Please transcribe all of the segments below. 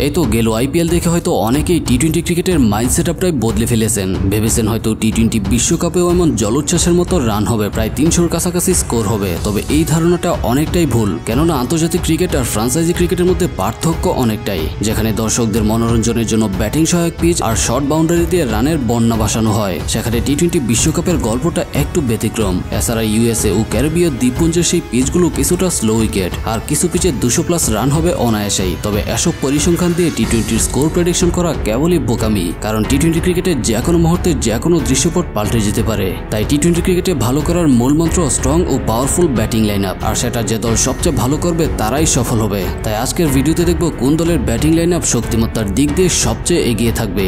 এই তো গেল আইপিএল দেখে হয়তো অনেকেই টি-20 ক্রিকেটের মাইন্ডসেটআপটাই বদলে ফেলেছেন। ভেবেছেন হয়তো টি-20 বিশ্বকাপেও এমন জলোচ্ছ্বাসের মতো রান হবে, প্রায় 300-র কাছাকাছি স্কোর হবে। তবে এই ধারণাটা অনেকটাই ভুল, কেননা আন্তর্জাতিক ক্রিকেট আর ফ্রাঞ্চাইজি ক্রিকেটের মধ্যে পার্থক্য অনেকটাই। যেখানে দর্শকদের মনোরঞ্জনের জন্য ব্যাটিং সহায়ক পিচ আর শর্ট বাউন্ডারি দিয়ে রানের বন্যা ভাসানো হয়, সেখানে টি-20 বিশ্বকাপের গল্পটা একটু ব্যতিক্রম। এছাড়া ইউএসএ ও ক্যারিবীয় দ্বীপপুঞ্জের সেই পিচগুলো কিছুটা স্লো উইকেট, আর কিছু পিচে 200+ রান হবে অনায়াসেই। তবে এসব পরিসংখ্যান দিয়ে টি-20 স্কোর প্রেডিকশন করা কেবলই বোকামি, কারণ টি-20 ক্রিকেটে যে কোনো মুহূর্তে যে কোনো দৃশ্যপট পাল্টে যেতে পারে। তাই টি-20 ক্রিকেটে ভালো করার মূল মন্ত্র স্ট্রং ও পাওয়ারফুল ব্যাটিং লাইন আপ, আর সেটা যে দল সবচেয়ে ভালো করবে তারাই সফল হবে। তাই আজকের ভিডিওতে দেখব কোন দলের ব্যাটিং লাইন আপ শক্তিমত্তার দিক দিয়ে সবচেয়ে এগিয়ে থাকবে।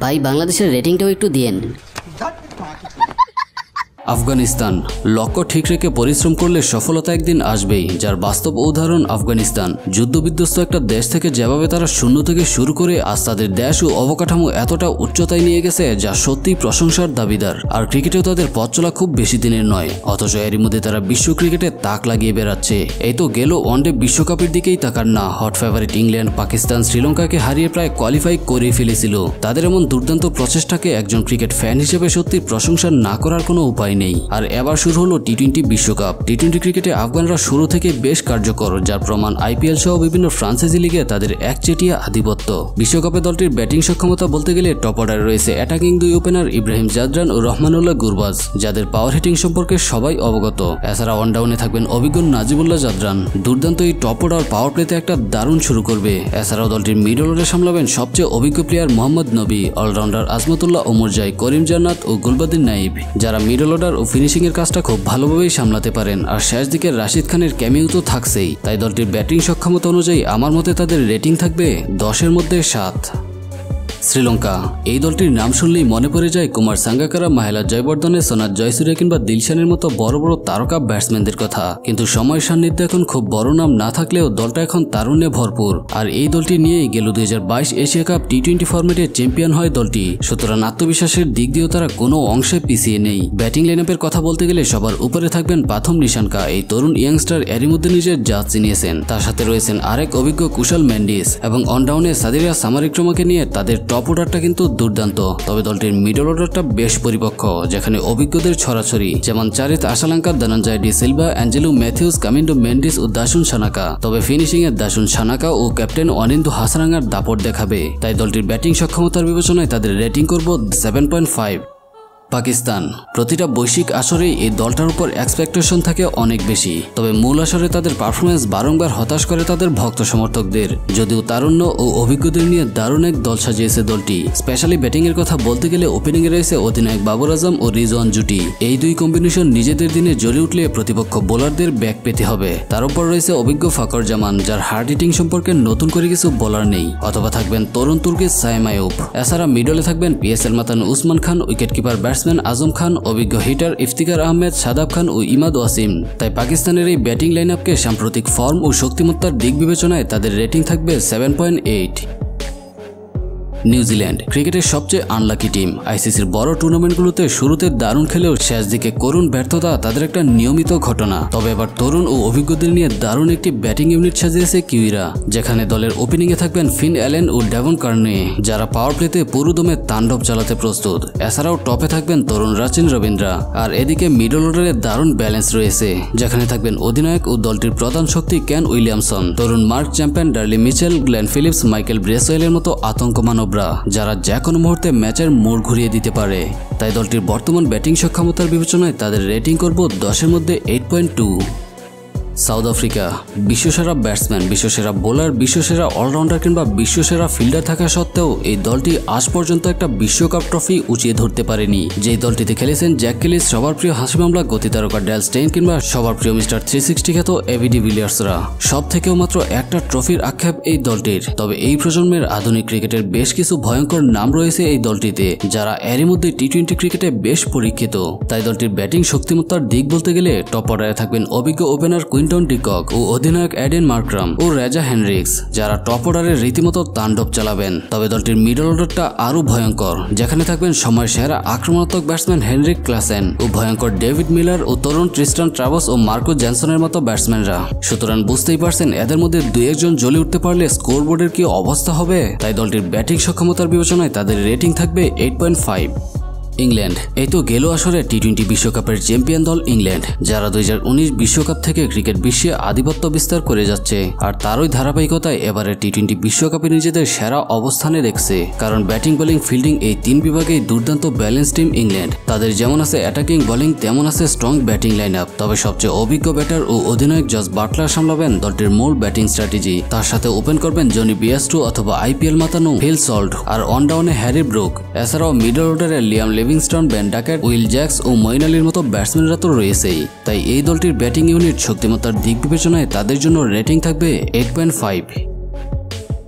ভাই বাংলাদেশের রেটিংটাও একটু দিয়েন। আফগানিস্তান। লক্ষ্য ঠিক রেখে পরিশ্রম করলে সফলতা একদিন আসবেই, যার বাস্তব উদাহরণ আফগানিস্তান। যুদ্ধবিধ্বস্ত একটা দেশ থেকে যেভাবে তারা শূন্য থেকে শুরু করে আজ তাদের দেশ ও অবকাঠামো এতটা উচ্চতায় নিয়ে গেছে যা সত্যি প্রশংসার দাবিদার। আর ক্রিকেটেও তাদের পথ চলা খুব বেশি দিনের নয়, অথচ এরই মধ্যে তারা বিশ্ব ক্রিকেটে তাক লাগিয়ে বেড়াচ্ছে। এই তো গেল ওয়ানডে বিশ্বকাপের দিকেই তাকান না, হট ফেভারিট ইংল্যান্ড, পাকিস্তান, শ্রীলঙ্কাকে হারিয়ে প্রায় কোয়ালিফাই করে ফেলেছিল। তাদের এমন দুর্দান্ত প্রচেষ্টাকে একজন ক্রিকেট ফ্যান হিসেবে সত্যি প্রশংসা না করার কোনো উপায় নেই। আর এবার শুরু হলো টি-20 বিশ্বকাপ। টি-20 ক্রিকেটে আফগানরা শুরু থেকে বেশ কার্যকর, যার প্রমাণ আইপিএল সহ বিভিন্ন ফ্রাঞ্চাইজি লিগে তাদের একচেটিয়া আধিপত্য। বিশ্বকাপে দলটির ব্যাটিং সক্ষমতা বলতে গেলে টপ অর্ডারে রয়েছে অ্যাটাকিং দুই ওপেনার ইব্রাহিম জাদরান ও রহমানুল্লাহ গুরবাজ, যাদের পাওয়ার হিটিং সম্পর্কে সবাই অবগত। এছাড়া ওয়ান ডাউনে থাকবেন অভিজ্ঞ নাজিবুল্লাহ জাদরান। দুর্দান্ত এই টপ অর্ডার পাওয়ার প্লেতে একটা দারুণ শুরু করবে। এছাড়াও দলটির মিডল অর্ডারে সামলাবেন সবচেয়ে অভিজ্ঞ প্লেয়ার মোহাম্মদ নবী, অলরাউন্ডার আজমতুল্লাহ ওমরজাই, করিম জান্নাত ও গুলবাদিন নাইব, যারা মিডল অর্ডার ও ফিনিশিং এর কাজটা খুব ভালোভাবেই সামলাতে পারেন। আর শেষ দিকে রাশিদ খানের ক্যামিও তো থাকছেই। তাই দলটির ব্যাটিং সক্ষমতা অনুযায়ী আমার মতে তাদের রেটিং থাকবে 10-এর মধ্যে 7। শ্রীলঙ্কা। এই দলটির নাম শুনলেই মনে পড়ে যায় কুমার সাঙ্গাকারা, মাহেলা জয়বর্ধনে, সোনাত জয়সূর্য কিংবা দিলশানের মতো বড় বড় তারকা ব্যাটসম্যানদের কথা। কিন্তু সময়ের সান্নিধ্যে এখন খুব বড় নাম না থাকলেও দলটা এখন তারুণ্যে ভরপুর। আর এই দলটি নিয়েই গেল 2022 এশিয়া কাপ টি-20 ফরম্যাটে চ্যাম্পিয়ন হয় দলটি। সুতরাং আত্মবিশ্বাসের দিক দিয়েও তারা কোনো অংশে পিছিয়ে নেই। ব্যাটিং লাইনআপের কথা বলতে গেলে সবার উপরে থাকবেন প্রথম নিশানকা। এই তরুণ ইয়াংস্টার এরই মধ্যে নিজের জাত চিনিয়েছেন। তার সাথে রয়েছেন আরেক অভিজ্ঞ কুশল মেন্ডিস, এবং অনডাউনে সাদিরা সামারিক্রমাকে নিয়ে তাদের টপ অর্ডারটা কিন্তু দুর্দান্ত। তবে দলটির মিডল অর্ডারটা বেশ পরিপক্ক, যেখানে অভিজ্ঞদের ছড়াছড়ি, যেমন চারিত আশালাঙ্কা, ধনঞ্জয় ডি সিলভা, অ্যাঞ্জেলো ম্যাথিউস, কামিন্ডো মেন্ডিস ও দাসুন সানাকা। তবে ফিনিশিং এ দাসুন সানাকা ও ক্যাপ্টেন অনিন্দু হাসারাঙ্গার দাপট দেখাবে। তাই দলটির ব্যাটিং সক্ষমতার বিবেচনায় তাদের রেটিং করব 7.5। পাকিস্তান। প্রতিটা বৈশ্বিক আসরেই এই দলটার উপর এক্সপেকটেশন থাকে অনেক বেশি, তবে মূল আসরে তাদের পারফরমেন্স বারংবার হতাশ করে তাদের ভক্ত সমর্থকদের। যদিও তারুণ্য ও অভিজ্ঞদের নিয়ে দারুণ এক দল সাজিয়েছে দলটি। স্পেশালি ব্যাটিং এর কথা বলতে গেলে ওপেনিং এ রয়েছে অধিনায়ক বাবর আজম ও রিজওয়ান জুটি। এই দুই কম্বিনেশন নিজেদের দিনে জ্বলে উঠলে প্রতিপক্ষ বোলারদের ব্যাক পেতে হবে। তার উপর রয়েছে অভিজ্ঞ ফাকর জামান, যার হার্ড হিটিং সম্পর্কে নতুন করে কিছু বলার নেই। অথবা থাকবেন তরুণ তুর্কি সাইম আইয়ুব। এছাড়া মিডলে থাকবেন পিএসএল মাতান উসমান খান, wicket keeper batsman Azam Khan, অভিজ্ঞ হিটার ইফতিকার আহমেদ, সাদাব খান ও ইমাদ ওয়াসিম। তাই পাকিস্তানের এই ব্যাটিং লাইন আপকে সাম্প্রতিক ফর্ম ও শক্তিমত্তার দিক বিবেচনায় তাদের রেটিং থাকবে 7.8। নিউজিল্যান্ড। ক্রিকেটের সবচেয়ে আনলাকি টিম। আইসিসির বড় টুর্নামেন্টগুলোতে শুরুতে দারুণ খেলেও শেষ দিকে করুণ ব্যর্থতা তাদের একটা নিয়মিত ঘটনা। তবে এবার তরুণ ও অভিজ্ঞদের নিয়ে দারুণ একটি ব্যাটিং ইউনিট সাজিয়েছে কিউইরা, যেখানে দলের ওপেনিং এ থাকবেন ফিন অ্যালেন ও ডেভন কার্নে, যারা পাওয়ার প্লেতে পুরোদমে তাণ্ডব চালাতে প্রস্তুত। এছাড়াও টপে থাকবেন তরুণ রাচিন রবীন্দ্রা। আর এদিকে মিডল অর্ডারে দারুণ ব্যালেন্স রয়েছে, যেখানে থাকবেন অধিনায়ক ও দলটির প্রধান শক্তি কেন উইলিয়ামসন, তরুণ Mark Chapman, Daryl Mitchell, Glenn Phillips, Michael ব্রেসওয়েলের মতো আতঙ্ক মানবরা, যারা যে কোনো মুহূর্তে ম্যাচের মোড় ঘুরিয়ে দিতে পারে। তাই দলটির বর্তমান ব্যাটিং সক্ষমতার বিবেচনায় তাদের রেটিং করব 10-এর মধ্যে 8.2। South Africa. বিশ্বসেরা ব্যাটসম্যান, বিশ্বসেরা বোলার, বিশ্বসেরা অলরাউন্ডার কিংবা বিশ্বসেরা ফিল্ডার থাকা সত্ত্বেও এই দলটি আজ পর্যন্ত একটা বিশ্বকাপ ট্রফি উঁচিয়ে ধরতে পারেনি। যেই দলটিতে খেলেছেন জ্যাক কেলিস, সবার প্রিয় হাসি মামলা গতি তারকা ড্যাল স্টেইন কিংবা সবার প্রিয় মিস্টার 360 খ্যাত এবি ডিভিলিয়ার্সরা, সব থেকেও মাত্র একটা ট্রফির আক্ষেপ এই দলটির। তবে এই প্রজন্মের আধুনিক ক্রিকেটের বেশ কিছু ভয়ঙ্কর নাম রয়েছে এই দলটিতে, যারা এরই মধ্যে টি-20 ক্রিকেটে বেশ পরীক্ষিত। তাই দলটির ব্যাটিং শক্তিমত্তার দিক বলতে গেলে টপ অর্ডারে থাকবেন অভিজ্ঞ ওপেনার কুইন কুইন্টন ডিকক ও অধিনায়ক এডেন মার্করাম ও রেজা হেনরিক্স, যারা টপ অর্ডারে রীতিমতো তাণ্ডব চালাবেন। তবে দলটির মিডল অর্ডারটা আরো ভয়ঙ্কর, যেখানে থাকবেন সময়ের সেরা আক্রমণাত্মক ব্যাটসম্যান হেনরিক ক্লাসেন ও ভয়ঙ্কর ডেভিড মিলার ও তরুণ ট্রিস্টান ট্রাভস ও মার্কো জেনসনের মতো ব্যাটসম্যানরা। সুতরাং বুঝতেই পারছেন এদের মধ্যে দুই একজন জ্বলে উঠতে পারলে স্কোরবোর্ডের কি অবস্থা হবে। তাই দলটির ব্যাটিং সক্ষমতার বিবেচনায় তাদের রেটিং থাকবে 8.5। ইংল্যান্ড এই তো গেল আসরে টি-20 বিশ্বকাপের চ্যাম্পিয়ন দল ইংল্যান্ড, যারা 2019 বিশ্বকাপ থেকে ক্রিকেট বিশ্বে আধিপত্য বিস্তার করে যাচ্ছে। আর তারই ধারাবাহিকতায় এবারে টি-20 বিশ্বকাপে নিজেদের সেরা অবস্থানে দেখছে। কারণ ব্যাটিং, বোলিং, ফিল্ডিং এই তিন বিভাগেই দুর্দান্ত ব্যালেন্স টিম ইংল্যান্ড। তাদের যেমন আছে অ্যাটাকিং বোলিং, তেমন আছে স্ট্রং ব্যাটিং লাইন আপ। তবে সবচেয়ে অভিজ্ঞ ব্যাটার ও অধিনায়ক জস বাটলার সামলাবেন দলটির মূল ব্যাটিং স্ট্র্যাটেজি। তার সাথে ওপেন করবেন জনি বিয়াস্ট্রো অথবা আইপিএল মাতানো ফিল সল্ট, আর অন ডাউনে হ্যারি ব্রুক। এছাড়াও মিডল অর্ডারে Liam Livingstone, Ben Duckett, Will Jacks ও মঈন আলীর মতো ব্যাটসম্যানরা তো রয়েছেই। তাই এই দলটির ব্যাটিং ইউনিট শক্তিমত্তার দিক বিবেচনায় তাদের জন্য রেটিং থাকবে 8.5।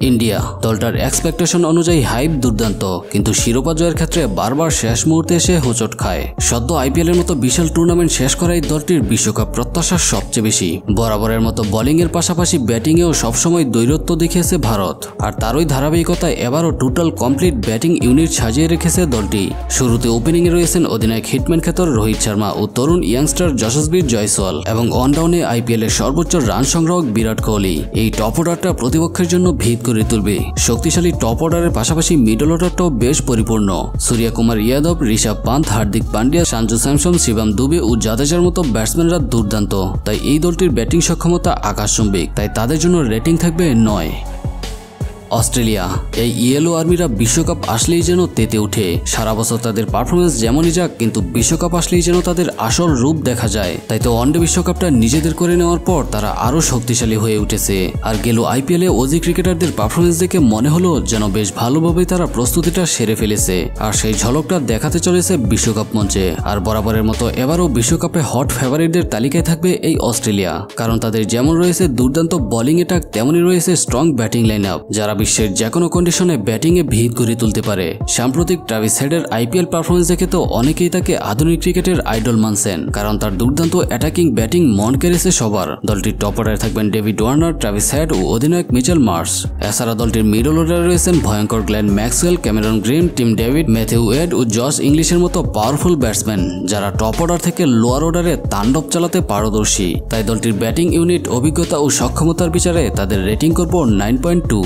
ইন্ডিয়া দলটার এক্সপেকটেশন অনুযায়ী হাইপ দুর্দান্ত, কিন্তু শিরোপা জয়ের ক্ষেত্রে বারবার শেষ মুহূর্তে এসে হোঁচট খায়। সদ্য আইপিএলের মতো বিশাল টুর্নামেন্ট শেষ করাই দলটির বিশ্বকাপ প্রত্যাশা সবচেয়ে বেশি। বরাবরের মতো বোলিংয়ের পাশাপাশি ব্যাটিংয়েও সবসময় দৈরত্ব দেখিয়েছে ভারত। আর তারই ধারাবাহিকতায় এবারও টোটাল কমপ্লিট ব্যাটিং ইউনিট সাজিয়ে রেখেছে দলটি। শুরুতে ওপেনিংয়ে রয়েছেন অধিনায়ক হিটম্যান খ্যাতর রোহিত শর্মা ও তরুণ ইয়াংস্টার যশস্বী জয়সওয়াল, এবং অন ডাউনে আইপিএলের সর্বোচ্চ রান সংগ্রাহক বিরাট কোহলি। এই টপ অর্ডারটা প্রতিপক্ষের জন্য ভিত করে তুলবে। শক্তিশালী টপ অর্ডারের পাশাপাশি মিডল অর্ডারটাও বেশ পরিপূর্ণ। সূর্যকুমার ইয়াদব, ঋষভ পান্থ, হার্দিক পান্ডিয়া, সঞ্জু স্যামসন, শিবম দুবে ও জাদেজার মতো ব্যাটসম্যানরা দুর্দান্ত। তাই এই দলটির ব্যাটিং সক্ষমতা আকাশচুম্বী। তাই তাদের জন্য রেটিং থাকবে 9। অস্ট্রেলিয়া এই ইয়েলো আর্মিরা বিশ্বকাপ আসলেই যেন তেতে উঠে। সারা বছর তাদের পারফরমেন্স যেমনই যাক, কিন্তু বিশ্বকাপ আসলেই যেন তাদের আসল রূপ দেখা যায়। তাই তো ওয়ানডে বিশ্বকাপটা নিজেদের করে নেওয়ার পর তারা আরো শক্তিশালী হয়ে উঠেছে। আর গেল আইপিএলে অজি ক্রিকেটারদের পারফরমেন্স দেখে মনে হলো যেন বেশ ভালোভাবেই তারা প্রস্তুতিটা সেরে ফেলেছে। আর সেই ঝলকটা দেখাতে চলেছে বিশ্বকাপ মঞ্চে। আর বরাবরের মতো এবারও বিশ্বকাপে হট ফেভারিটদের তালিকায় থাকবে এই অস্ট্রেলিয়া। কারণ তাদের যেমন রয়েছে দুর্দান্ত বোলিং অ্যাটাক, তেমনই রয়েছে স্ট্রং ব্যাটিং লাইন আপ, যারা বিশ্বের যে কোনো কন্ডিশনে ব্যাটিংয়ে ভিত করে তুলতে পারে। সাম্প্রতিক ট্রাভিস হেডের আইপিএল পারফরমেন্স দেখে তো অনেকেই তাকে আধুনিক ক্রিকেটের আইডল মানছেন, কারণ তার দুর্দান্ত অ্যাটাকিং ব্যাটিং মন কেড়েছে সবার। দলটির টপ অর্ডারে থাকবেন ডেভিড ওয়ার্নার, ট্রাভিস হেড ও অধিনায়ক মিচেল মার্শ। এছাড়া দলটির মিডল অর্ডারে রয়েছেন ভয়ঙ্কর Glenn Maxwell, Cameron Green, Tim David, Matthew Wade ও জশ ইংলিশের মতো পাওয়ারফুল ব্যাটসম্যান, যারা টপ অর্ডার থেকে লোয়ার অর্ডারে তাণ্ডব চালাতে পারদর্শী। তাই দলটির ব্যাটিং ইউনিট, অভিজ্ঞতা ও সক্ষমতার বিচারে তাদের রেটিং করব 9.2।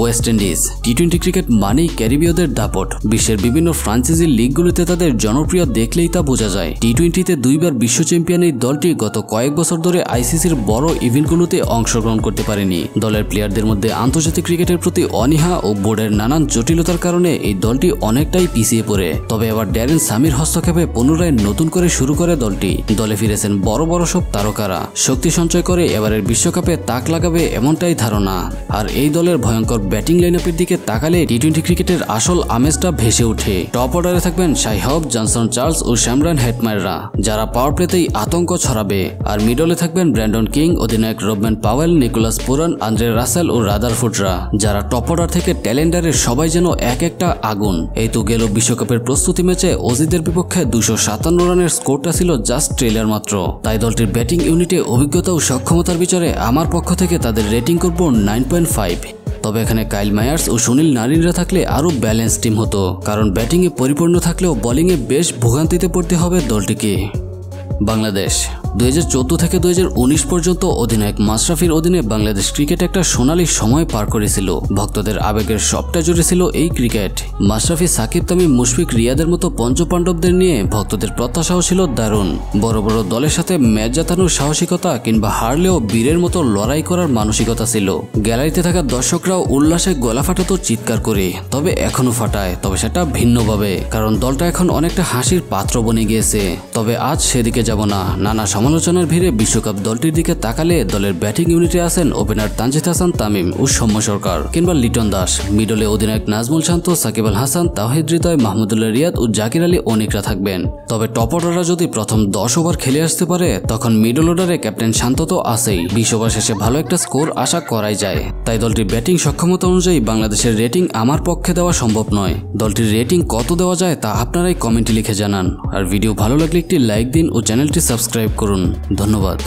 ওয়েস্ট ইন্ডিজ টি-20 ক্রিকেট মানেই ক্যারিবীয়দের দাপট। বিশ্বের বিভিন্ন ফ্রাঞ্চাইজি লিগগুলোতে তাদের জনপ্রিয় দেখলেই তা বোঝা যায়। টি-20তে দুইবার বিশ্ব চ্যাম্পিয়ন এই দলটি গত কয়েক বছর ধরে আইসিসির বড় ইভেন্টগুলোতে অংশগ্রহণ করতে পারেনি। দলের প্লেয়ারদের মধ্যে আন্তর্জাতিক ক্রিকেটের প্রতি অনীহা ও বোর্ডের নানান জটিলতার কারণে এই দলটি অনেকটাই পিছিয়ে পড়ে। তবে এবার ড্যারেন সামির হস্তক্ষেপে পুনরায় নতুন করে শুরু করে দলটি। দলে ফিরেছেন বড় বড় সব তারকারা। শক্তি সঞ্চয় করে এবারের বিশ্বকাপে তাক লাগাবে এমনটাই ধারণা। আর এই দলের ভয়ঙ্কর ব্যাটিং লাইনআপের দিকে তাকালে টি-20 ক্রিকেটের আসল আমেজটা ভেসে ওঠে। টপ অর্ডারে থাকবেন শাই হোপ, জনসন চার্লস ও শ্যামরান হেটমায়াররা, যারা পাওয়ার প্লেতেই আতঙ্ক ছড়াবে। আর মিডলে থাকবেন ব্র্যান্ডন কিং, অধিনায়ক Rovman Powell, Nicholas Pooran, Andre Russell ও রাদারফোর্ডরা, যারা টপ অর্ডার থেকে ট্যালেন্ডারের সবাই যেন এক একটা আগুন। এই তো গেল বিশ্বকাপের প্রস্তুতি ম্যাচে অজিদের বিপক্ষে 257 রানের স্কোরটা ছিল জাস্ট ট্রেলার মাত্র। তাই দলটির ব্যাটিং ইউনিটে অভিজ্ঞতা ও সক্ষমতার বিচারে আমার পক্ষ থেকে তাদের রেটিং করব 9.5। তবে এখানে কাইল মায়ার্স ও সুনীল নারিনরা থাকলে আরও ব্যালেন্স টিম হতো, কারণ ব্যাটিংয়ে পরিপূর্ণ থাকলেও বোলিংয়ে বেশ ভোগান্তিতে পড়তে হবে দলটিকে। বাংলাদেশ 2014 থেকে 2019 পর্যন্ত অধিনায়ক মাশরাফির অধীনে বাংলাদেশ ক্রিকেট একটা সোনালী সময় পার করেছিল। ভক্তদের আবেগের সবটা জুড়ে ছিল এই ক্রিকেট। মাশরাফি, সাকিব, তামিম, মুশফিক, রিয়াদের মতো পঞ্চপাণ্ডবদের নিয়ে ভক্তদের প্রত্যাশাও ছিল দারুণ। বড় বড় দলের সাথে ম্যাচ জেতানোর সাহসিকতা, কিংবা হারলেও বীরের মতো লড়াই করার মানসিকতা ছিল। গ্যালারিতে থাকা দর্শকরাও উল্লাসে গলা ফাটাতো চিৎকার করে। তবে এখনো ফাটায়, তবে সেটা ভিন্নভাবে, কারণ দলটা এখন অনেকটা হাসির পাত্র বনে গিয়েছে। তবে আজ সেদিকে যাব না। নানা সমালোচনার ভিড়ে বিশ্বকাপ দলটির দিকে তাকালে দলের ব্যাটিং ইউনিটে আছেন ওপেনার তানজিদ হাসান তামিম ও সৌম্য সরকার কিংবা লিটন দাস। মিডলে অধিনায়ক নাজমুল শান্ত, সাকিব আল হাসান, তাওহিদ হৃদয়, মাহমুদুল্লাহ রিয়াদ ও জাকির আলী অনেকরা থাকবেন। তবে টপ অর্ডাররা যদি প্রথম 10 ওভার খেলে আসতে পারে, তখন মিডল অর্ডারে ক্যাপ্টেন শান্ত তো আছেই। 20 ওভার শেষে ভালো একটা স্কোর আশা করাই যায়। তাই দলটির ব্যাটিং সক্ষমতা অনুযায়ী বাংলাদেশের রেটিং আমার পক্ষে দেওয়া সম্ভব নয়। দলটির রেটিং কত দেওয়া যায় তা আপনারাই কমেন্টে লিখে জানান। আর ভিডিও ভালো লাগলে একটি লাইক দিন ও চ্যানেলটি সাবস্ক্রাইব করুন। ধন্যবাদ।